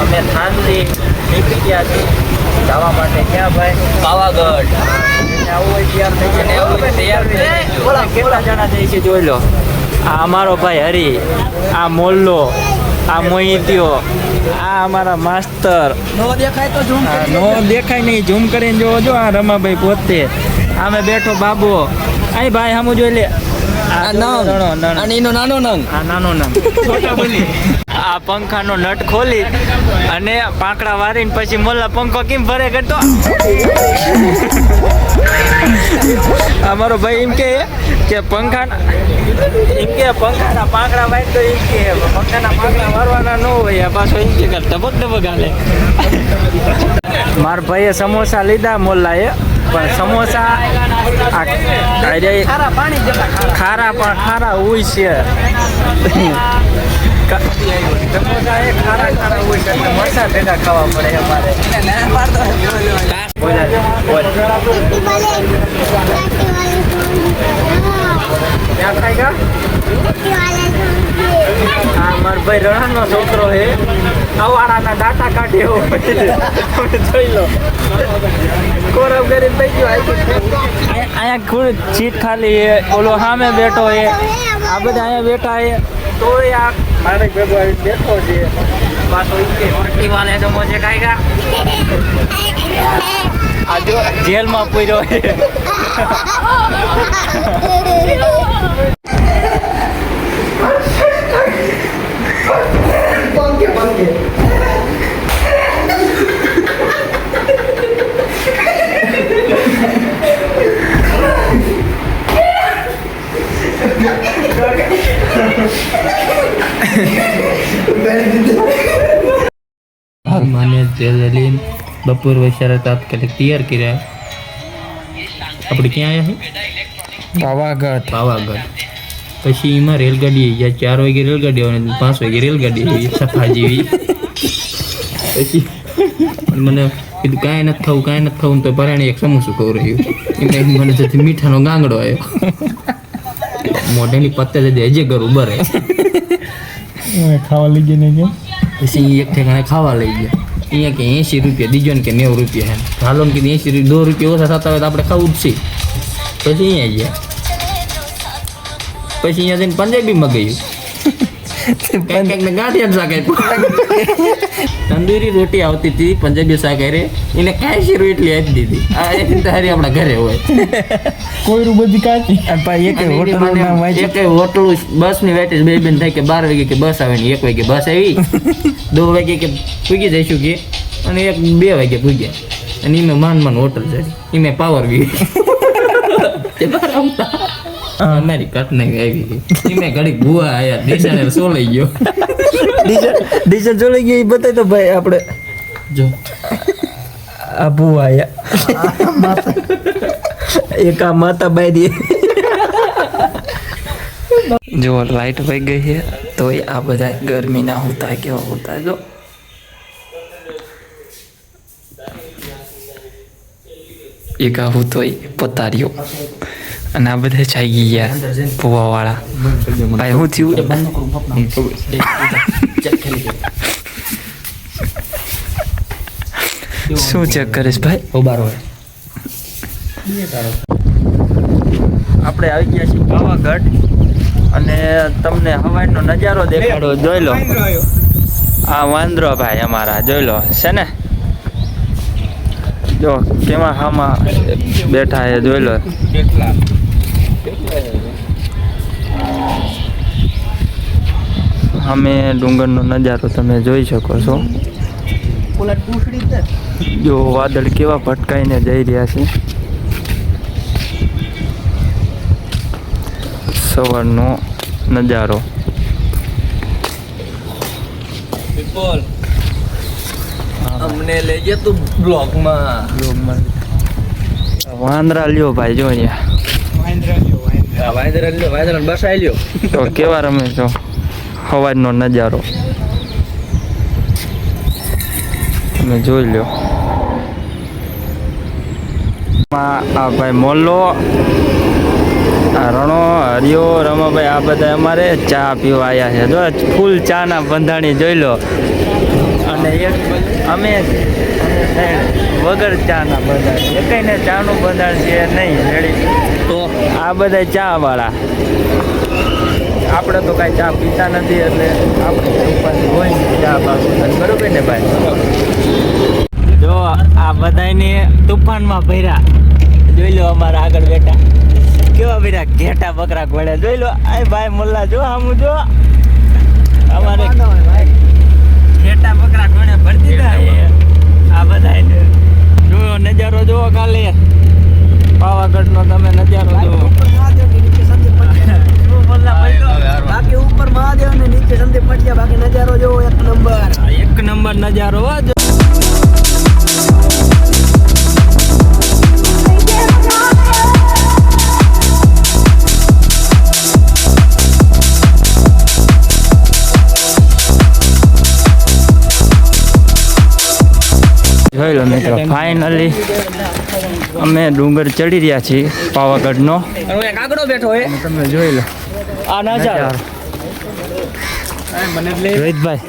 અમે થાનથી નીકળી ગયા છીએ જવા માટે. ક્યાં ભાઈ? પાવાગઢ. આવું હોય તૈયાર થઈ જાય. કેટલા જણા જાય છે જોઈ લો. આ અમારો ભાઈ હરી, આ મોલ્લો, આ મોહિત્યો, આ અમારા માસ્તર. નો દેખાય તો ઝૂમ નો દેખાય નહીં, ઝૂમ કરીને જોવો. જો આ રમાભાઈ પોતે આમે બેઠો બાબો. અહીં ભાઈ સામું જોઈ લે. આ નંગ અને એનો નાનો નંગ. આ નાનો નંગ. આ પંખાનો નટ ખોલી અને પાંકડા વારીને પછી મોલ્લા પંખો કેમ ભરે કરતો. અમારો ભાઈ એમ કે પંખાના પાંકડા વારી તો એમ કે પંખાના પાંકડા વારવાના ન હોય. આ પાછો એમ કે ધબક ધબક હાલે. મારા ભાઈએ સમોસા લીધા મોલ્લાએ, પણ સમોસા ખારા પણ ખારા હોય છે. સમોસા એ ખારા હોય છે, મરચા ભેગા ખાવા પડે અમારે. ક્યાં ખાઈ હા મારો ભાઈ રણાનો છોકરો છે. અવાડાના દાંતા કાઢે એવો જોઈ લો. કોરમ કરી થઈ ગયો. અહીંયા થોડી સીટ ખાલી છે. ઓલો સામે બેઠો છે. આ બધા અહીંયા બેઠા છે. તો આ મારે ભેગો આવી બેઠો છે. પાછો રોટી વાલે તો મોજે ખાઈ ગયા. આ જો જેલમાં પૂર્યો છે. मैंने जलीन बपोर वैशारा तात्कालिक तैयार किया. આપણે ક્યાં આવ્યા છે? પાવાગઢ. પછી એમાં રેલગાડી આવી જાય. 4 વાગે રેલગાડી આવે ને 5 વાગે રેલગાડી આવી સફા જેવી. પછી મને કીધું કાંઈ નથી ખાવું તો પરાણે એક સમોસું ખવડાવ્યું. એમને મને જતી મીઠાનો ગાંગડો આવ્યો. મોઢાની પત્તે જતી હજે કરું બરે. ખાવા લઈ ગયા ને પછી એક ઠેકાણે ખાવા લઈ ગયા. અહીંયા કે 80 રૂપિયા દીજો ને કે 90 રૂપિયા. હે હાલો ને કીધું 80 2 રૂપિયા ઓછા થતા હોય તો આપણે ખાવું જ છે. પછી અહીંયા ગયા. પછી અહીંયા જઈને પંજાબી મગાવ્યું. કંઈક ને ગાંઠિયા શાક આપ્યું. તંદૂરી રોટી આવતી હતી પંજાબી શાક હારે. એને કાંઈ શીરું એટલી આપી દીધી. આ એટલી તારી આપણા ઘરે હોય. કોઈ બધી કાચી એક હોટલ બસની વેટેજ બે બેન થાય કે 12 વાગે કે બસ આવે ને 1 વાગે બસ આવી. 2 વાગે કે પૂગી જઈશું કે અને 2 વાગે પૂગ્યા. અને એમાં માન હોટલ છે. એમાં પાવર વી અમારી કટ નહીં આવી ગઈ. એમાં ઘડીક ભૂવા આયા. ડીઝલ સોલાઈ ગયો. ડીઝલ જોઈ ગઈ બતાય તો ભાઈ આપણે જો આ ભૂવા આયા. એક આ માતા બાઈ જો લાઈટ વહી ગઈ છે. તો આ બધા ગરમીના હોતા કેવા હોતા. જો એક આ હોતો પતાર્યો અને આ બધા ચાઈ ગયા ભૂવા વાળા. ભાઈ શું થયું? શું ચેક કરીશ ભાઈ? આપણે આવી ગયા છીએ પાવાગઢ અને તમને હવાઈનો નજારો દેખાડો. જોઈ લો આ વાંદરો ભાઈ અમારા જોઈ લો છે ને. જો કેમાં હામાં બેઠા છે જોઈ લો. અમે ડુંગરનો નજારો તમે જોઈ શકો છો. જો વાદળ કેવા ભટકાઈને જઈ રહ્યા છે. સવારનો નજારો. અમને લઈ ગયા તું બ્લોગમાં. વાંદરા લ્યો ભાઈ જો અહીંયા વાંદરા બસ આવી લ્યો. તો કેવા રમે છો. સવારનો નજારો તમે જોઈ લો. આ ભાઈ મોલ્લો, આ રણો, હરિયો, રમાભાઈ આ બધા અમારે ચા પીવા આવ્યા છે. જો ફૂલ ચા ના બંધાણી જોઈ લો. અને અને એક અમે વગર ચાના બંધાણ એકઈને ચાનું બંધાણ છે નહીં રેડી. તો આ બધા ચા વાળા, આપણે તો કાંઈ ચા પીતા નથી એટલે આપણે ઉપાધિ હોય ને ચા પાડું, બરોબર ને ભાઈ? જો આ બધાને તુફાનમાં ભર્યા, જોઈ લો અમારા આગળ બેઠા કેવા ભર્યા ઘેટા બકરા ઘોડ્યા, જોઈ લો. આ ભાઈ મુલ્લા જો આમ જો અમારે ઘેટા બકરા ઘોડ્યા ભરી દીધા. આ બધાને જોયો નજારો જોવો કાલે પાવાગઢનો, તમે નજારો જોવો. બાકી ઉપર મહાદેવ ને નીચે સંદીપ પટિયા, બાકી નજારો જોવો એક નંબર નજારો હો. જોઈ લો મિત્રો, ફાઇનલી અમે ડુંગર ચડી રહ્યા છીએ પાવાગઢનો. કાગડો બેઠો હે, તમે જોઈ લો આ નજારો. રોહિતભાઈ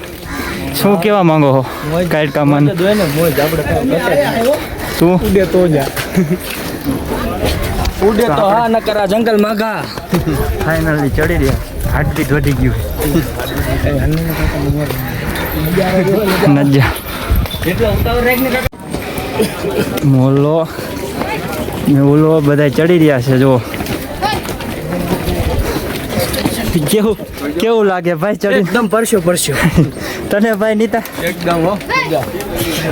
શું કહેવા માંગો છો? કાઢકા મન શું ઉડે તો જા, ઉડે તો હા ન કરા જંગલ માં ઘા. ફાઇનલી ચડી રહ્યા, હાર્ટબીટ વધી ગયું. નજા મોલો ને ઓલો બધા ચડી રહ્યા છે. જો કેવું લાગે ભાઈ ચડી? એકદમ પરસ્યો તને ભાઈ નીતા? એકદમ હો,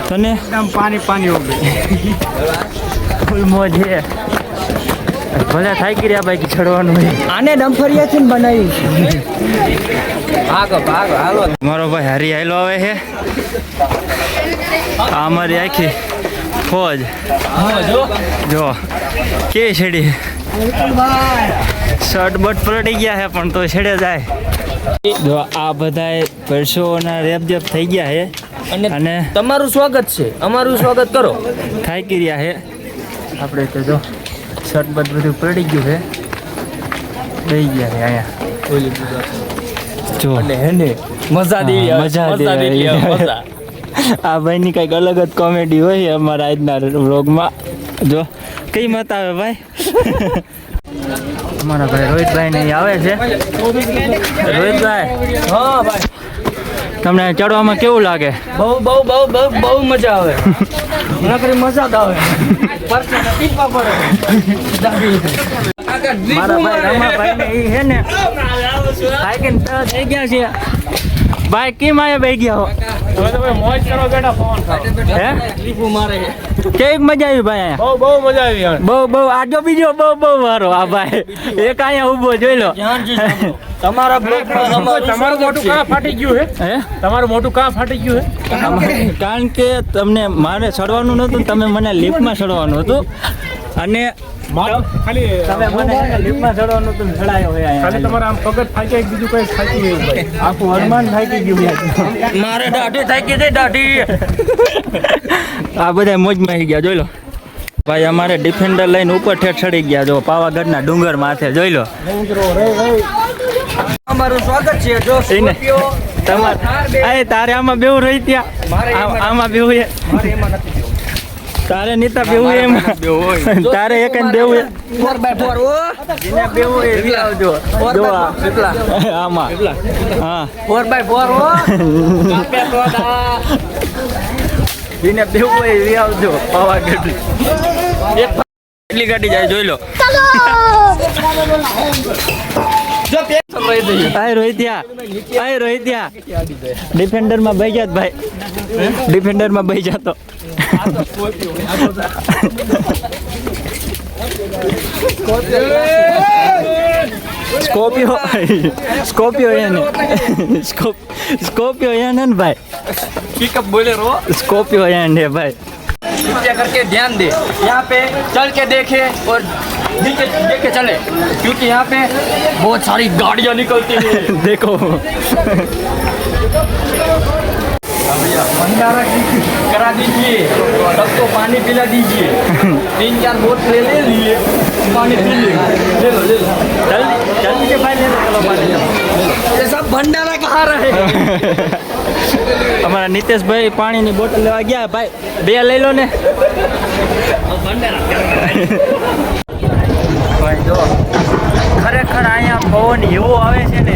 તને એકદમ પાણી હો ગઈ. ફૂલ મોજ છે. ભલે થાકી રહ્યા ભાઈ ચડવાનું હોય. આને ડમ્ફરિયાથી બનાવી. ભાગ હાલો. મારો ભાઈ હરી આયલો આવે છે. આ અમારી આખી ફોજ જો કે છેડી શર્ટ બટ પલટી ગયા છે પણ તો છેડે જાય. જો આ બધા પરસોના રેપજેપ થઈ ગયા છે અને તમારું સ્વાગત છે, અમારું સ્વાગત કરો. થાકી રહ્યા છે આપણે તો. જો શર્ટ બટ બધું પલટી ગયું છે, દઈ ગયા છે અહીંયા. જો હેને મજા દેવી. આ ભાઈની કંઈક અલગ જ કોમેડી હોય અમારા આજના વ્લોગમાં. જો કઈ મત આવે ભાઈ? અમારા ભાઈ રોહિતભાઈ ને આવે છે. રોહિતભાઈ, હા ભાઈ, તમને ચડવામાં કેવું લાગે? બહુ મજા આવે. નકરી મજા જ આવે. પરસેના ટીપા પડે. મારા ભાઈ રમાભાઈ ને ઈ છે ને સાયકલ થઈ ગયા છે. ભાઈ કેમ આયા બેહી ગયા હો? મોજ કરો બેટા, ફોન હે ટીપુ મારે. કેવી મજા આવી ભાઈ? અહીંયા બહુ મજા આવી. બહુ આજો બીજો બહુ વારો. આ ભાઈ એક અહીંયા ઊભો જોઈ લો. તમારા તમારું મોટું કાં ફાટી ગયું હે? તમારું મોટું કાં ફાટી ગયું હે? કારણ કે તમને મારે ચડવાનું નહોતું, તમે મને લિફ્ટમાં ચડવાનું હતું અને ખાલી તમે મને લિફ્ટમાં ચડવાનું હતું, ચડાયો હોય ખાલી તમારા આમ પગત ફાટ્યા, બીજું કઈ ફાટ્યું એવું ભાઈ. આખું હનુમાન થાકી ગયું. મારે દાઢી થાકી છે, દાઢી. આ બધા મોજમાં આવી ગયા. જોઈ લો ભાઈ, અમારે ડિફેન્ડર લઈને ઉપર ઠેઠ ચડી ગયા. જો પાવાગઢના ડુંગર માથે જોઈ લો. અમારું સ્વાગત છે. જો એને તમારે તારે આમાં બેવું રહી ત્યાં આમાં બેવું તારે નીતા બેવું એમાં તારે એક બેવું 4x4 જેને બેવું એ લઈ આવજો. જો આમાં હા 4x4 જેને બેવું એ લઈ આવજો. પાવાગઢ એટલી ગાડી જાય જોઈ લો. રોહિત્યા ડિફેન્ડર માં બેસી જાત ભાઈ, ડિફેન્ડર માં બેસી જાતો. સ્કોપિયો એને સ્કોપિયો એને ને ભાઈ, पिकअप बोलेरो स्कॉर्पियो एंड है भाई. कृपया करके ध्यान दे, यहाँ पे चल के देखे और देख के चले, क्योंकि यहाँ पे बहुत सारी गाड़ियाँ निकलती हैं. देखो भंडारा करा दीजिए, सबको पानी पिला दीजिए. 3-4 बोतलें ले लिए, पानी पी ले लो. जल्दी से भाई ले लो, चलो पानी. ये सब भंडारा कहाँ रहे. અમારા નીતેશભાઈ પાણીની બોટલ લેવા ગયા ભાઈ 2 લઈ લો ને ભાઈ જો ખરેખર અહીંયા પવન એવો આવે છે ને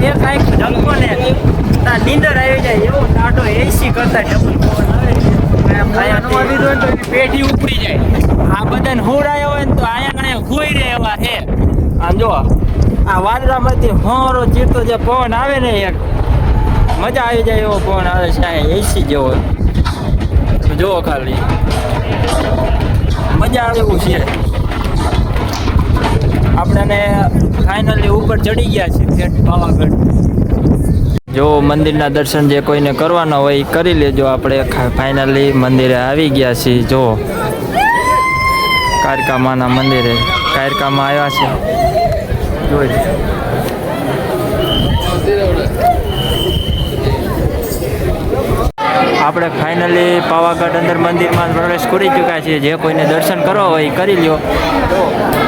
એ કાંઈક ઝલકો ને નીંદર આવી જાય એવો ટાઢો એસી કરતા ડબલ પવન આવે પેઢી ઉપડી જાય આ બધાને હોડાયા હોય ને તો અહીંયા ગોઈ રહે એવા છે આમ જો આ વાદળામાંથી હોરો ચીરતો જે પવન આવે ને એક મજા આવી જાય એવો પવન આવે છે અહીંયા એસી જેવો જુઓ ખાલી મજા આવે એવું છે આપણે ફાઇનલી ઉપર ચડી ગયા છીએ ઠેઠ પાવાગઢ જો મંદિરના દર્શન જે કોઈને કરવાના હોય એ કરી લેજો આપણે ફાઇનલી મંદિરે આવી ગયા છીએ જો કારકામાના મંદિરે કારકામાં આવ્યા છે જોઈ આપણે ફાઇનલી પાવાગઢ અંદર મંદિરમાં પ્રવેશ કરી ચૂક્યા છીએ જે કોઈને દર્શન કરવા હોય એ કરી લ્યો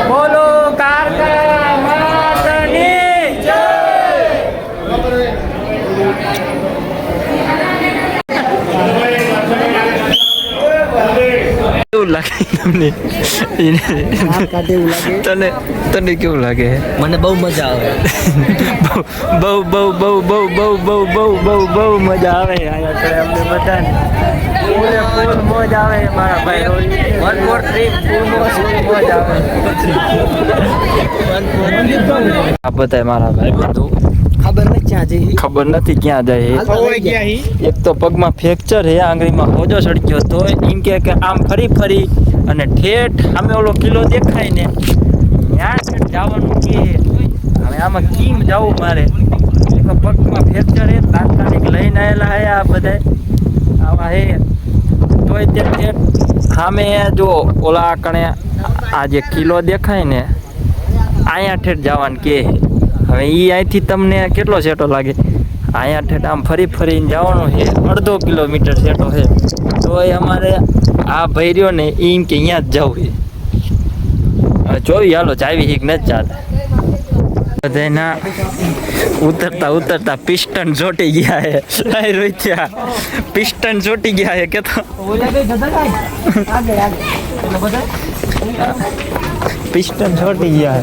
બોલો કારકા માતની જય કેવું લાગે તમને તને કેવું લાગે મને બહુ મજા આવે બહુ બહુ બહુ બહુ બહુ બહુ બહુ બહુ બહુ મજા આવે અહીંયા અમને બધાને ફૂલ મોજ આવે મારા ભાઈ 1 4 3 મોજ આવે આ બધા મારા ભાઈ બધું ખબર નથી ક્યાં જાય એક તો પગમાં ફ્રેક્ચર હે આંગળીમાં હોજો સડી ગયો તો એમ કે આમ ફરી ફરી અને ઠેઠ સામે ઓલો કિલ્લો દેખાય ને ત્યાં ઠેઠ જવાનું કે હવે આમાં કેમ જવું મારે પગમાં ફ્રેક્ચર હે તાત્કાલિક લઈને આવેલા હે આ બધા આવા હે તોય તે ઠેઠ સામે જો ઓલા કણે આ જે કિલ્લો દેખાય ને અહીંયા ઠેઠ જવાનું કે હવે એ અહીંથી તમને કેટલો સેટો લાગે અહીંયા ઠેઠ આમ ફરી ફરીને જવાનું છે 1/2 કિલોમીટર સેટો છે તો એ અમારે આ ભાઈ રહ્યો ને એમ કે અહીંયા જ જવું છે જોઈ હાલો ચાવી હીક નથી ચાલતા બધાના ઉતરતા ઉતરતા પિસ્ટન ચોટી ગયા હે રોહિત્યા પિસ્ટન ચોટી ગયા હે કે તો પિસ્ટન ચોટી ગયા હે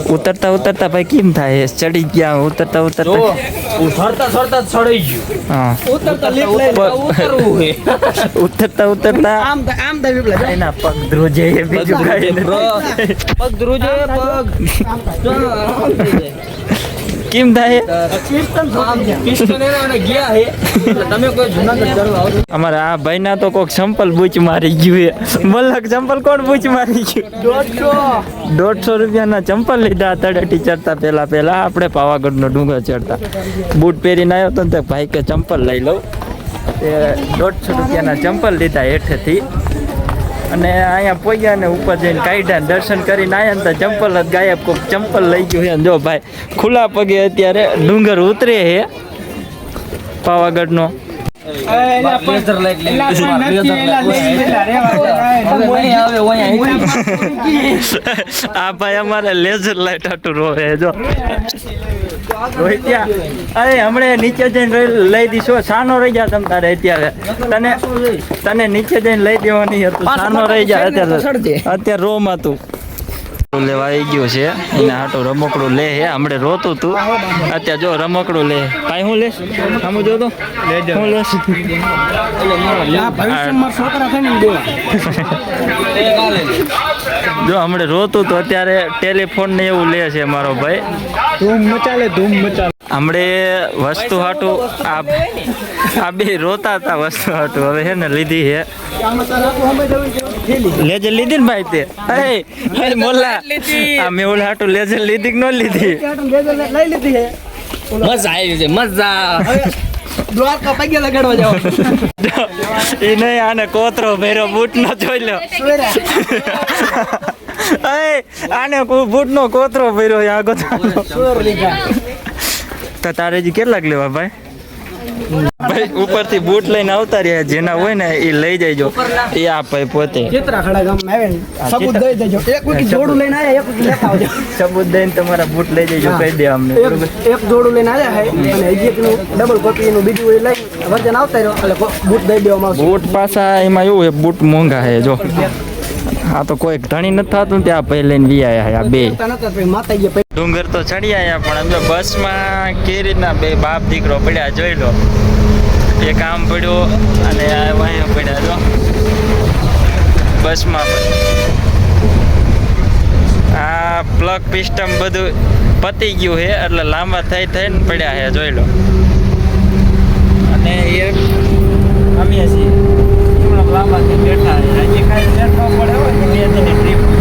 ઉતરતા ઉતરતા ભાઈ કેમ થાય ચડી ગયા ઉતરતા ઉતરતા ચડી ગયું હા ઉતરતા ઉતરતા એના પગ ધ્રુજે બીજું કાંઈ નથી. પગ ધ્રુજે કેમ થાય અમારા આ ભાઈ ના તો કોઈક ચંપલ બૂચ મારી ગયું મલક ચંપલ કોણ બૂચ મારી ગયું 150 રૂપિયાના ચંપલ લીધા તળેટી ચડતા પહેલા આપણે પાવાગઢનો ડુંગર ચડતા બૂટ પહેરીને આવ્યો તો ને ભાઈ કે ચંપલ લઈ લઉં એ 150 રૂપિયાના ચંપલ લીધા હેઠેથી અને અહીંયા પહોંચ્યા ને ઉપર જઈને કાઢ્યા દર્શન કરીને આવ્યા ને તો ચંપલ જ ગાયબ કોઈક ચંપલ લઈ ગયું છે જો ભાઈ ખુલ્લા પગે અત્યારે ડુંગર ઉતરે છે પાવાગઢનો આ ભાઈ અમારે લેઝર લાઈટ હાટું રોવે જો અરે હમણે નીચે જઈને લઈ દીશો સાનો રહી જા તમ તારે અત્યારે તને નીચે જઈને લઈ દેવાની હતું સાનો રહી જા અત્યારે રોમાં તું લેવા આવી ગયું છે એના હાટું રમકડું લે હે હમણે રોતું તું અત્યારે જો રમકડું લે કાંઈ હું લેશ આમ જો તો હું લેશ જો હમણે રોતું તો અત્યારે ટેલિફોન ને એવું લે છે મારો ભાઈ ધૂમ મચાલે હમણે વસ્તુ હાટું આ બે રોતા હતા વસ્તુ હાટું હવે હે ને લીધી હે લેજર લીધી ને ભાઈ તે મોલા આ મેહુલ હાટું લેજર લીધી કે ન લીધી મજા આવી છે મજા દ્વારકા પગે લગાડવા જાવ એ નહીં આને કોતરો ભેરો બૂટ નો જોઈ લો આને બૂટ નો કોતરો ભેરો આગો તો તારે જી કેટલાક લેવા ભાઈ ભાઈ ઉપરથી બૂટ લઈને આવતા રહ્યા જેના હોય ને એ લઈ જજો એ આ ભાઈ પોતે ચિત્રાખડા ગામમાં આવે ને સબૂત દઈ દેજો એક વીકી જોડું લઈને આવ્યા એક વીકી લેતા આવજો સબૂત દઈને તમારા બૂટ લઈ જજો કહી દે અમને બરોબર એક જોડું લઈને આવ્યા છે અને હજી એકનું ડબલ કોપીનું બીજું એ લઈ વર્જન આવતા રહ્યો એટલે બૂટ દઈ દેવામાં આવશે બૂટ પાછા એમાં એવું છે બૂટ મોંઘા છે જો આ તો કોઈ ધણી નથી થતું ત્યાં ભાઈ લઈને વી આયા આ બે માતાજી ડુંગર તો ચડી આયા પણ અમે બસમાં કે રીતના બે બાપ દીકરો પડ્યા જોઈ લો એક આમ પડ્યો અને આ વાંહે પડ્યા જો બસમાં આ પ્લગ પિસ્ટમ બધું પતી ગયું છે એટલે લાંબા થઈને પડ્યા છે જોઈ લો અને એક અમે છીએ લાંબા થી બેઠા હજી ખાલી બેઠવા પડે હોય તો બે દિનની ટ્રીપ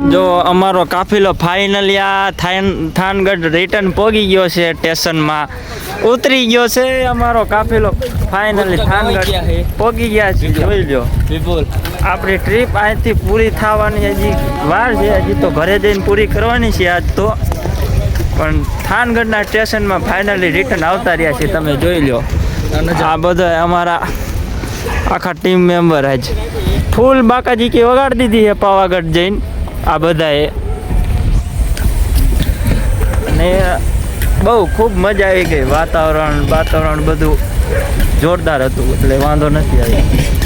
જો અમારો કાફિલો ફાઇનલી આ થાનગઢ રિટર્ન પહોંચી ગયો છે સ્ટેશનમાં ઉતરી ગયો છે અમારો કાફિલો ફાઇનલી થાનગઢ પહોંચી ગયા છે જોઈ લો આપણી ટ્રીપ અહીંથી પૂરી થવાની હજી વાર છે હજી તો ઘરે જઈને પૂરી કરવાની છે આજ તો પણ થાનગઢના સ્ટેશનમાં ફાઇનલી રિટર્ન આવતા રહ્યા છે તમે જોઈ લો આ બધા અમારા આખા ટીમ મેમ્બર આજ ફૂલ બાકાજી કે વગાડી દીધી છે પાવાગઢ જઈને આ બધાએ અને બહુ ખૂબ મજા આવી ગઈ વાતાવરણ બધું જોરદાર હતું એટલે વાંધો નથી આવ્યો